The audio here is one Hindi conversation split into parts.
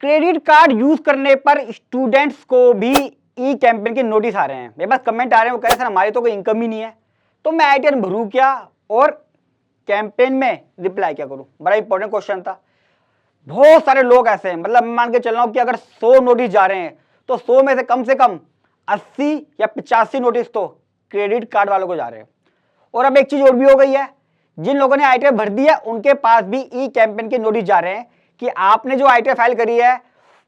क्रेडिट कार्ड यूज करने पर स्टूडेंट्स को भी ई कैंपेन के नोटिस आ रहे हैं। मेरे पास कमेंट आ रहे हैं, वो कह रहे हैं सर हमारी तो कोई इनकम ही नहीं है, तो मैं आईटीआर भरूं क्या और कैंपेन में रिप्लाई क्या करूं? बड़ा इंपॉर्टेंट क्वेश्चन था। बहुत सारे लोग ऐसे हैं, मतलब मैं मान के चल रहा हूं कि अगर 100 नोटिस जा रहे हैं तो 100 में से कम 80 या 85 नोटिस तो क्रेडिट कार्ड वालों को जा रहे हैं। और अब एक चीज और भी हो गई है, जिन लोगों ने आईटीआर भर दी है उनके पास भी ई कैंपेन के नोटिस जा रहे हैं कि आपने जो आईटीआर फाइल करी है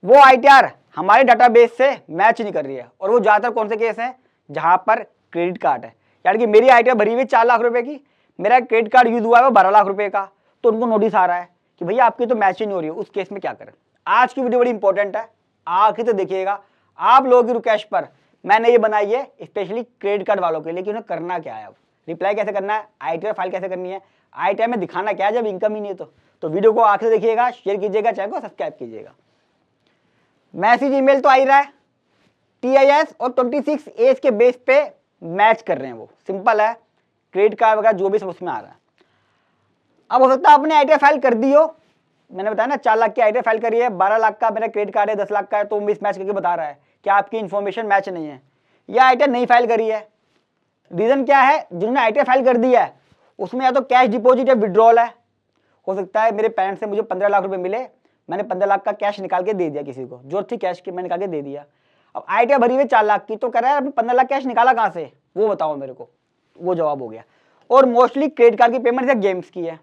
वो आईटीआर हमारे डाटाबेस से मैच नहीं कर रही है। और वो ज्यादातर कौन से केस हैं जहां पर क्रेडिट कार्ड है, यानी कि मेरी आईटीआर भरी हुई 4 लाख रुपए की, मेरा क्रेडिट कार्ड यूज हुआ है वो 12 लाख रुपए का, तो उनको नोटिस आ रहा है कि भैया आपकी तो मैच ही नहीं हो रही है। उस केस में क्या करें? आज की वीडियो बड़ी इंपॉर्टेंट है, आखिर तक देखिएगा। आप लोगों की रिक्वेस्ट पर मैंने ये बनाई है स्पेशली क्रेडिट कार्ड वालों के लिए कि उन्हें करना क्या है, अब रिप्लाई कैसे करना है, आईटीआर फाइल कैसे करनी है, आईटीआर में दिखाना क्या है जब इनकम ही नहीं है। तो वीडियो को आखिर देखिएगा, शेयर कीजिएगा, चैनल को सब्सक्राइब कीजिएगा। मैसेज ईमेल तो आ ही रहा है, टीआईएस और 26 एज के बेस पे मैच कर रहे हैं, वो सिंपल है, क्रेडिट कार्ड वगैरह जो भी सब उसमें आ रहा है। अब हो सकता है आपने आईटीआर फाइल कर दी हो, मैंने बताया ना 4 लाख की आईटीआर फाइल करी है, 12 लाख का मेरा क्रेडिट कार्ड है, 10 लाख का है, तो मिस मैच करके बता रहा है कि आपकी इन्फॉर्मेशन मैच नहीं है, या आईटीआर नहीं फाइल करी है। रीजन क्या है? जिन्होंने आईटीआर फाइल कर दी है उसमें या तो कैश डिपॉजिट या विड्रॉल है। हो सकता है मेरे पेरेंट्स से मुझे 15 लाख रुपए मिले, मैंने 15 लाख का कैश निकाल के दे दिया, किसी को जरूरत थी कैश की, मैंने निकाल के दे दिया। अब आईटीआर भरी हुई 4 लाख की, तो कह रहा है आपने 15 लाख कैश निकाला कहाँ से, वो बताओ मेरे को। वो जवाब हो गया। और मोस्टली क्रेडिट कार्ड की पेमेंट या गेम्स की है।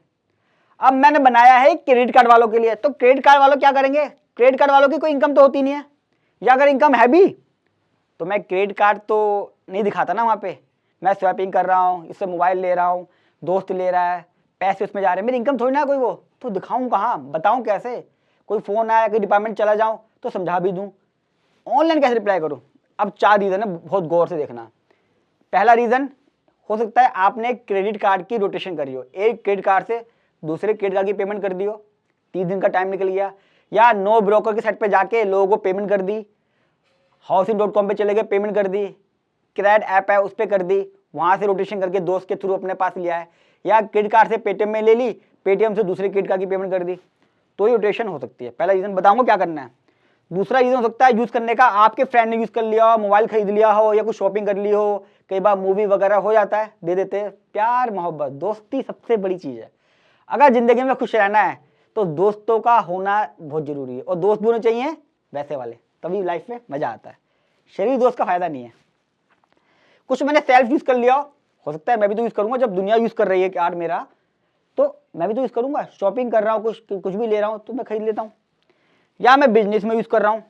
अब मैंने बनाया है क्रेडिट कार्ड वालों के लिए, तो क्रेडिट कार्ड वालों क्या करेंगे? क्रेडिट कार्ड वालों की कोई इनकम तो होती नहीं है, या अगर इनकम है भी तो मैं क्रेडिट कार्ड तो नहीं दिखाता ना वहाँ पे, मैं स्वैपिंग कर रहा हूँ, इससे मोबाइल ले रहा हूँ, दोस्त ले रहा है, पैसे उसमें जा रहे हैं, मेरी इनकम थोड़ी ना कोई, वो तो दिखाऊं कहाँ, बताऊं कैसे? कोई फोन आया, कोई डिपार्टमेंट चला जाऊं तो समझा भी दूं, ऑनलाइन कैसे रिप्लाई करूं? अब 4 रीजन है, बहुत गौर से देखना। पहला रीजन हो सकता है आपने क्रेडिट कार्ड की रोटेशन करी हो, एक क्रेडिट कार्ड से दूसरे क्रेडिट कार्ड की पेमेंट कर दी हो, 30 दिन का टाइम निकल गया, या नो ब्रोकर के साइट पे जाके लोगों को पेमेंट कर दी, housing.com पे चले गए पेमेंट कर दी, क्रेडिट ऐप है उस पर कर दी, वहां से रोटेशन करके दोस्त के थ्रू अपने पास लिया है, या क्रेडिट कार्ड से पेटीएम में ले ली, पेटीएम से दूसरे क्रेडिट कार्ड की पेमेंट कर दी, तो ये रोटेशन हो सकती है। पहला रीजन बताऊंगा क्या करना है। दूसरा रीजन हो सकता है यूज करने का, आपके फ्रेंड ने यूज कर लिया हो, मोबाइल खरीद लिया हो, या कुछ शॉपिंग कर ली हो, कई बार मूवी वगैरह हो जाता है, दे देते हैं। प्यार मोहब्बत दोस्ती सबसे बड़ी चीज है। अगर जिंदगी में खुश रहना है तो दोस्तों का होना बहुत जरूरी है, और दोस्त भी होने चाहिए वैसे वाले, तभी लाइफ में मजा आता है। शरीर दोस्त का फायदा नहीं है। कुछ मैंने सेल्फ यूज कर लिया हो सकता है मैं भी तो यूज करूंगा, जब दुनिया यूज कर रही है कार्ड मेरा, तो मैं भी तो यूज करूंगा। शॉपिंग कर रहा हूँ, कुछ भी ले रहा हूँ तो मैं खरीद लेता हूँ। या मैं बिजनेस में यूज कर रहा हूँ,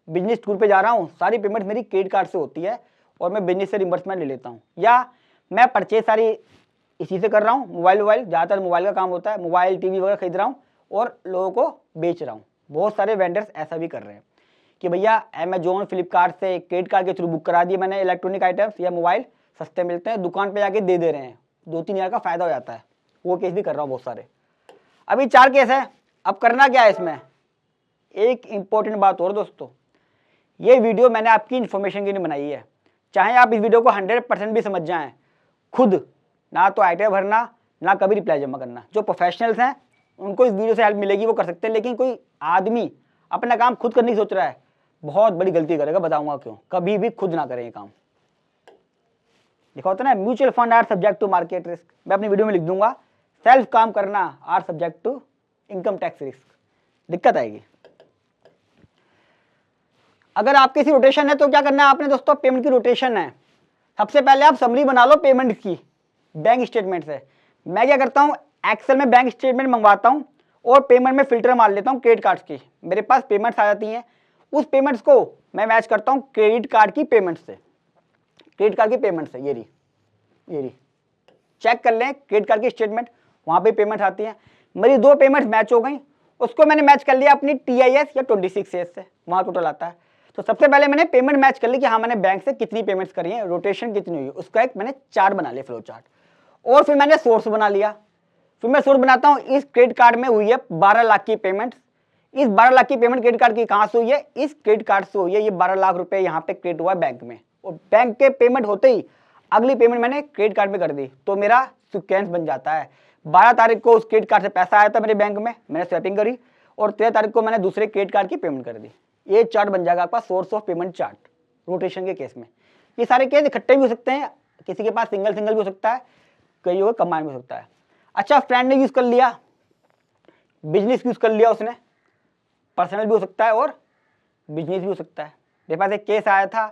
बिजनेस टूर पे जा रहा हूँ, सारी पेमेंट मेरी क्रेडिट कार्ड से होती है और मैं बिजनेस से रिम्बर्समेंट ले लेता हूँ। या मैं परचेज सारी इसी से कर रहा हूँ, मोबाइल ज़्यादातर मोबाइल का काम होता है, मोबाइल टीवी वगैरह खरीद रहा हूँ और लोगों को बेच रहा हूँ। बहुत सारे वेंडर्स ऐसा भी कर रहे हैं कि भैया अमेजोन फ्लिपकार्ट से क्रेडिट कार्ड के थ्रू बुक करा दिए मैंने इलेक्ट्रॉनिक आइटम्स या मोबाइल, सस्ते मिलते हैं, दुकान पे जाके दे रहे हैं, 2-3 हज़ार का फायदा हो जाता है। वो केस भी कर रहा हूँ बहुत सारे। अभी 4 केस है। अब करना क्या है इसमें? एक इंपॉर्टेंट बात और दोस्तों, ये वीडियो मैंने आपकी इन्फॉर्मेशन के लिए बनाई है। चाहे आप इस वीडियो को 100% भी समझ जाएं, खुद ना तो आईटीआर भरना ना कभी रिप्लाई जमा करना। जो प्रोफेशनल्स हैं उनको इस वीडियो से हेल्प मिलेगी, वो कर सकते हैं, लेकिन कोई आदमी अपना काम खुद करने की सोच रहा है, बहुत बड़ी गलती करेगा, बताऊंगा क्यों। कभी भी खुद ना करें ये काम। लिखा होता है ना, mutual fund are subject to market risk, मैं अपनी वीडियो में लिख दूंगा, सेल्फ काम करना are subject to income tax risk, दिक्कत आएगी। अगर आपकी सी रोटेशन है तो क्या करना है आपने दोस्तों? पेमेंट की रोटेशन है, सबसे पहले आप समरी बना लो पेमेंट की बैंक स्टेटमेंट से। मैं क्या करता हूँ, एक्सेल में बैंक स्टेटमेंट मंगवाता हूँ और पेमेंट में फिल्टर मार लेता हूँ क्रेडिट कार्ड की। मेरे पास पेमेंट्स आ जाती हैं, उस पेमेंट्स को मैं मैच करता हूँ क्रेडिट कार्ड की पेमेंट से। क्रेडिट कार्ड की पेमेंट से ये रही चेक कर लें क्रेडिट कार्ड की स्टेटमेंट, वहां पे पेमेंट आती है। मेरी 2 पेमेंट्स मैच हो गई, उसको मैंने मैच कर लिया अपनी टीआईएस या 26 एस से, वहां टोटल आता है। तो सबसे पहले मैंने पेमेंट मैच कर ली कि हाँ मैंने बैंक से कितनी पेमेंट्स करी है, रोटेशन कितनी हुई, उसका एक मैंने चार्ट बना लिया, फ्लो चार्ट। और फिर मैंने सोर्स बना लिया। फिर मैं सोर्स बनाता हूँ, इस क्रेडिट कार्ड में हुई है 12 लाख की पेमेंट। इस 12 लाख की पेमेंट क्रेडिट कार्ड की कहां से हुई है? इस क्रेडिट कार्ड से हुई है। ये 12 लाख रुपए यहाँ पे क्रेडिट हुआ है बैंक में, और बैंक के पेमेंट होते ही अगली पेमेंट मैंने क्रेडिट कार्ड में कर दी, तो मेरा सीक्वेंस बन जाता है। 12 तारीख को उस क्रेडिट कार्ड से पैसा आया था मेरे बैंक में, मैंने स्वैपिंग करी, और 13 तारीख को मैंने दूसरे क्रेडिट कार्ड की पेमेंट कर दी। ये चार्ट बन जाएगा आपका source of payment chart rotation के केस में। ये सारे केस इकट्ठे भी हो सकते हैं, किसी के पास सिंगल सिंगल भी हो सकता है, कई को कंबाइन भी हो सकता है। अच्छा, फ्रेंड ने यूज कर लिया, बिजनेस यूज कर लिया उसने, पर्सनल भी हो सकता है और बिजनेस भी हो सकता है। मेरे पास एक केस आया था,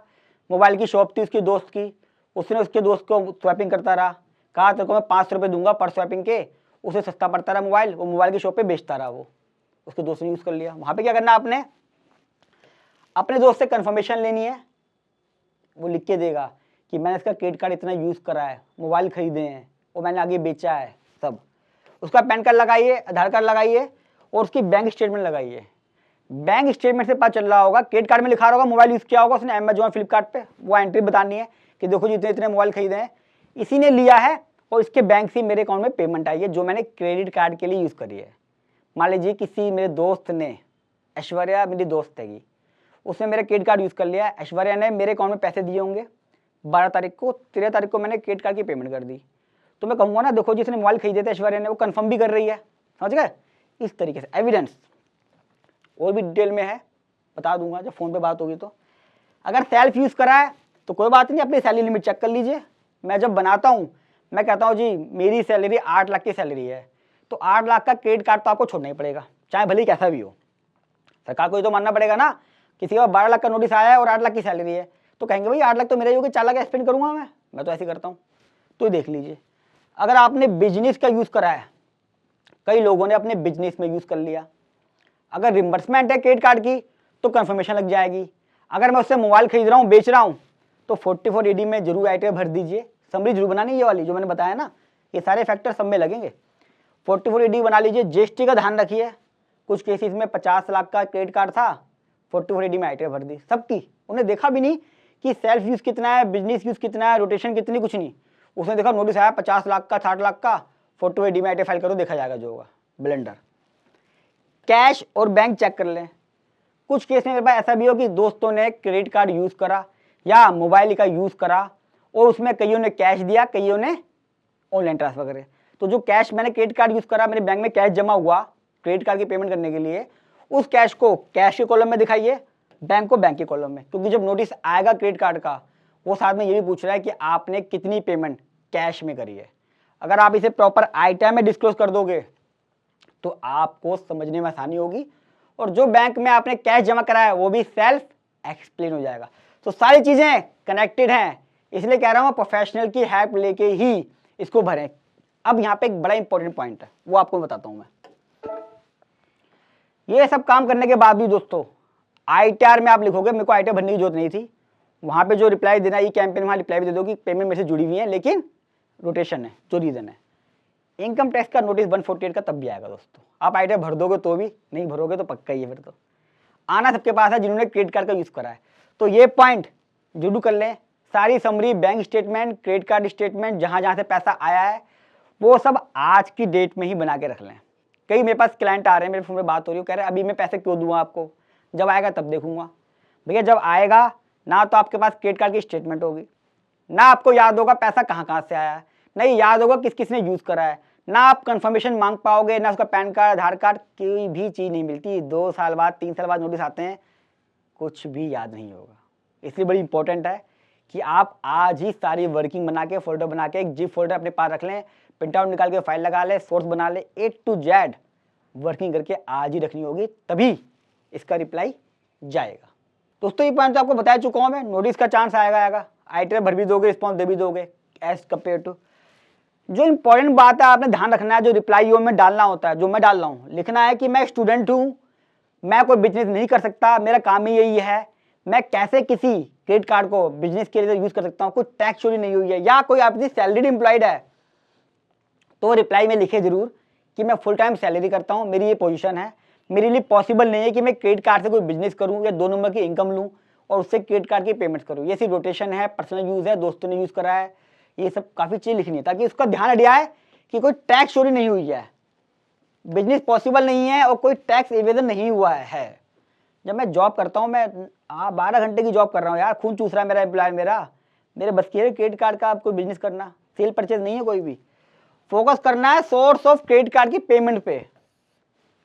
मोबाइल की शॉप थी उसकी दोस्त की, उसने उसके दोस्त को स्वैपिंग करता रहा, कहा तेरे को मैं 500 रुपये दूंगा पर स्वैपिंग के, उसे सस्ता पड़ता रहा मोबाइल, वो मोबाइल की शॉप पे बेचता रहा, वो उसके दोस्त ने यूज़ कर लिया। वहाँ पे क्या करना, आपने अपने दोस्त से कंफर्मेशन लेनी है, वो लिख के देगा कि मैंने इसका क्रेडिट कार्ड इतना यूज़ करा है, मोबाइल खरीदे हैं और मैंने आगे बेचा है, सब। उसका पैन कार्ड लगाइए, आधार कार्ड लगाइए और उसकी बैंक स्टेटमेंट लगाइए। बैंक स्टेटमेंट से पता चल रहा होगा, क्रेडिट कार्ड में लिखा होगा मोबाइल यूज़ किया होगा उसने अमेजॉन फ्लिपकार्ट पे, वो एंट्री बतानी है कि देखो जी इतने इतने मोबाइल खरीदे हैं, इसी ने लिया है और इसके बैंक से मेरे अकाउंट में पेमेंट आई है जो मैंने क्रेडिट कार्ड के लिए यूज़ करी है। मान लीजिए किसी मेरे दोस्त ने, ऐश्वर्या मेरी दोस्त हैगी, उसने मेरा क्रेडिट कार्ड यूज़ कर लिया, ऐश्वर्या ने मेरे अकाउंट में पैसे दिए होंगे 12 तारीख को, 13 तारीख को मैंने क्रेडिट कार्ड की पेमेंट कर दी, तो मैं कहूँगा ना देखो जिसने मोबाइल खरीदे थे ऐश्वर्या ने, वो कंफर्म भी कर रही है, समझ गए। इस तरीके से एविडेंस और भी डिटेल में है, बता दूंगा जब फ़ोन पे बात होगी। तो अगर सेल्फ यूज़ करा है तो कोई बात नहीं, अपनी सैलरी लिमिट चेक कर लीजिए। मैं जब बनाता हूँ मैं कहता हूँ जी मेरी सैलरी 8 लाख की सैलरी है, तो 8 लाख का क्रेडिट कार्ड तो आपको छोड़ना ही पड़ेगा, चाहे भले ही कैसा भी हो। सरकार को ये तो मानना पड़ेगा ना, किसी का 12 लाख का नोटिस आया है और 8 लाख की सैलरी है, तो कहेंगे भाई 8 लाख तो मेरा ही होगा, 4 लाख स्पेंड करूँगा मैं तो ऐसे करता हूँ। तो देख लीजिए, अगर आपने बिजनेस का यूज़ करा है, कई लोगों ने अपने बिजनेस में यूज़ कर लिया, अगर रिम्बर्समेंट है क्रेडिट कार्ड की तो कंफर्मेशन लग जाएगी। अगर मैं उससे मोबाइल खरीद रहा हूँ, बेच रहा हूँ, तो 44 AD में जरूर आईटी भर दीजिए, समरी जरूर बनानी, ये वाली जो मैंने बताया ना, ये सारे फैक्टर सब में लगेंगे। 44 AD बना लीजिए। जीएसटी का ध्यान रखिए, कुछ केसेस में 50 लाख का क्रेडिट कार्ड था, 44 AD में आईटी भर दी सबकी, उन्हें देखा भी नहीं कि सेल्फ यूज़ कितना है, बिजनेस यूज़ कितना है, रोटेशन कितनी, कुछ नहीं। उसने देखा नोटिस आया 50 लाख का, 60 लाख का, 44 AD में आईटी फाइल करो, देखा जाएगा जो होगा। ब्लेंडर, कैश और बैंक चेक कर लें। कुछ केस में मेरे पास ऐसा भी हो कि दोस्तों ने क्रेडिट कार्ड यूज़ करा या मोबाइल का यूज़ करा और उसमें कईयों ने कैश दिया, कईयों ने ऑनलाइन ट्रांसफर करे। तो जो कैश मैंने क्रेडिट कार्ड यूज़ करा, मेरे बैंक में कैश जमा हुआ क्रेडिट कार्ड की पेमेंट करने के लिए, उस कैश को कैश के कॉलम में दिखाइए, बैंक को बैंक के कॉलम में, क्योंकि जब नोटिस आएगा क्रेडिट कार्ड का, वो साथ में ये भी पूछ रहा है कि आपने कितनी पेमेंट कैश में करी है। अगर आप इसे प्रॉपर आइटम में डिस्क्लोज कर दोगे तो आपको समझने में आसानी होगी, और जो बैंक में आपने कैश जमा करा है वो भी सेल्फ एक्सप्लेन हो जाएगा। तो सारी चीजें कनेक्टेड हैं, इसलिए कह रहा हूं प्रोफेशनल की हेल्प लेके ही इसको भरें। अब यहाँ पे एक बड़ा इंपॉर्टेंट पॉइंट है, वो आपको बताता हूं मैं। ये सब काम करने के बाद भी दोस्तों आईटीआर में आप लिखोगे मेरे को आईटीआर भरने की जरूरत नहीं थी, वहां पे जो रिप्लाई देना ई कैंपेन, वहां रिप्लाई भी दे दो कि पेमेंट मेरे से जुड़ी हुई है लेकिन रोटेशन है, जो रीजन है। इनकम टैक्स का नोटिस 148 का तब भी आएगा दोस्तों, आप आईटीआर भर दोगे तो भी, नहीं भरोगे तो पक्का ही है। फिर तो आना सबके पास है जिन्होंने क्रेडिट कार्ड का यूज करा है। तो ये पॉइंट जरूर कर लें, सारी summary, bank statement, credit card statement, जहां जहां से पैसा आया है वो सब आज की डेट में ही बना के रख लें। कई मेरे पास क्लाइंट आ रहे हैं, मेरे फोन में बात हो रही है, कह रहे हैं अभी मैं पैसे क्यों दूंगा आपको, जब आएगा तब देखूंगा। भैया जब आएगा ना तो आपके पास क्रेडिट कार्ड की स्टेटमेंट होगी, ना आपको याद होगा पैसा कहाँ कहाँ से आया है, नहीं याद होगा किस किस ने यूज करा है, ना आप कंफर्मेशन मांग पाओगे, ना उसका पैन कार्ड, आधार कार्ड, कोई भी चीज़ नहीं मिलती। 2 साल बाद, 3 साल बाद नोटिस आते हैं, कुछ भी याद नहीं होगा। इसलिए बड़ी इंपॉर्टेंट है कि आप आज ही सारी वर्किंग बना के, फोल्डर बना के, एक जिप फोल्डर अपने पास रख लें, प्रिंट आउट निकाल के फाइल लगा ले, सोर्स बना ले, A to Z वर्किंग करके आज ही रखनी होगी, तभी इसका रिप्लाई जाएगा। दोस्तों ये पॉइंट तो आपको बता चुका हूँ मैं, नोटिस का चांस आएगा, आईटीआर भर भी दोगे, रिस्पॉन्स दे भी दोगे एज कम्पेयर टू। जो इंपॉर्टेंट बात है आपने ध्यान रखना है, जो रिप्लाई में डालना होता है, जो मैं डाल रहा हूँ, लिखना है कि मैं स्टूडेंट हूँ, मैं कोई बिजनेस नहीं कर सकता, मेरा काम ही यही है, मैं कैसे किसी क्रेडिट कार्ड को बिजनेस के लिए यूज कर सकता हूँ, कोई टैक्स चोरी नहीं हुई है, या कोई आपकी सैलरीड एम्प्लॉयड है तो रिप्लाई में लिखे जरूर कि मैं फुल टाइम सैलरी करता हूँ, मेरी ये पोजीशन है, मेरे लिए पॉसिबल नहीं है कि मैं क्रेडिट कार्ड से कोई बिजनेस करूँ या 2 नंबर की इनकम लूँ और उससे क्रेडिट कार्ड की पेमेंट करूँ। ये सिर्फ रोटेशन है, पर्सनल यूज़ है, दोस्तों ने यूज़ करा है, ये सब काफ़ी चीज़ लिखनी है ताकि उसका ध्यान हट जाए कि कोई टैक्स चोरी नहीं हुई है, बिजनेस पॉसिबल नहीं है और कोई टैक्स एवेजन नहीं हुआ है। जब मैं जॉब करता हूँ, मैं 12 घंटे की जॉब कर रहा हूँ यार, खून चूस रहा है मेरा एम्प्लॉयर, मेरे बस की क्रेडिट कार्ड का कोई बिजनेस करना, सेल परचेज नहीं है कोई भी। फोकस करना है सोर्स ऑफ क्रेडिट कार्ड की पेमेंट पे,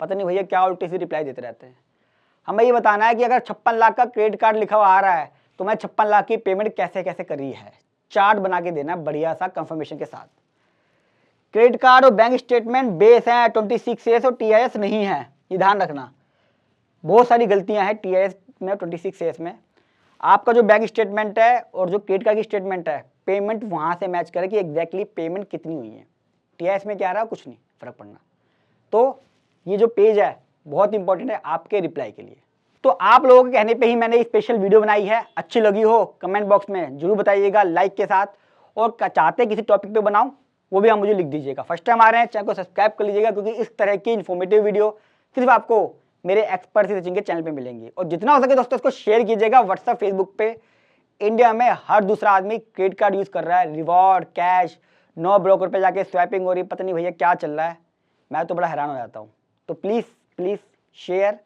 पता नहीं भैया क्या उल्टी सी रिप्लाई देते रहते हैं। हमें ये बताना है कि अगर 56 लाख का क्रेडिट कार्ड लिखा हुआ आ रहा है तो मैं 56 लाख की पेमेंट कैसे कैसे करी है, चार्ट बना के देना बढ़िया सा कंफर्मेशन के साथ। क्रेडिट कार्ड और बैंक स्टेटमेंट बेस है 26 एस और TIS नहीं है, ये ध्यान रखना। बहुत सारी गलतियां हैं TIS में 26 एस में। आपका जो बैंक स्टेटमेंट है और जो क्रेडिट कार्ड की स्टेटमेंट है, पेमेंट वहां से मैच करे कि एग्जैक्टली पेमेंट कितनी हुई है। TIS में क्या आ रहा है, कुछ नहीं फर्क पड़ना। तो ये जो पेज है बहुत इंपॉर्टेंट है आपके रिप्लाई के लिए। तो आप लोगों के कहने पे ही मैंने स्पेशल वीडियो बनाई है, अच्छी लगी हो कमेंट बॉक्स में जरूर बताइएगा लाइक के साथ, और चाहते किसी टॉपिक पे बनाऊं वो भी आप मुझे लिख दीजिएगा। फर्स्ट टाइम आ रहे हैं चैनल को सब्सक्राइब कर लीजिएगा, क्योंकि इस तरह की इन्फॉर्मेटिव वीडियो सिर्फ आपको मेरे एक्सपर्ट टीचिंग के चैनल पे मिलेंगी। और जितना हो सके दोस्तों इसको शेयर कीजिएगा व्हाट्सएप फेसबुक पे। इंडिया में हर दूसरा आदमी क्रेडिट कार्ड यूज कर रहा है, रिवॉर्ड कैश, नो ब्रोकर पे जाके स्वैपिंग हो रही, पता नहीं भैया क्या चल रहा है, मैं तो बड़ा हैरान हो जाता हूँ। तो प्लीज़ प्लीज़ शेयर।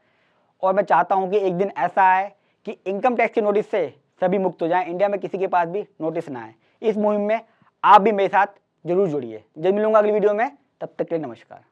और मैं चाहता हूँ कि एक दिन ऐसा आए कि इनकम टैक्स के नोटिस से सभी मुक्त हो जाएं, इंडिया में किसी के पास भी नोटिस ना आए। इस मुहिम में आप भी मेरे साथ जरूर जुड़िए। जब मिलूंगा अगली वीडियो में, तब तक के लिए नमस्कार।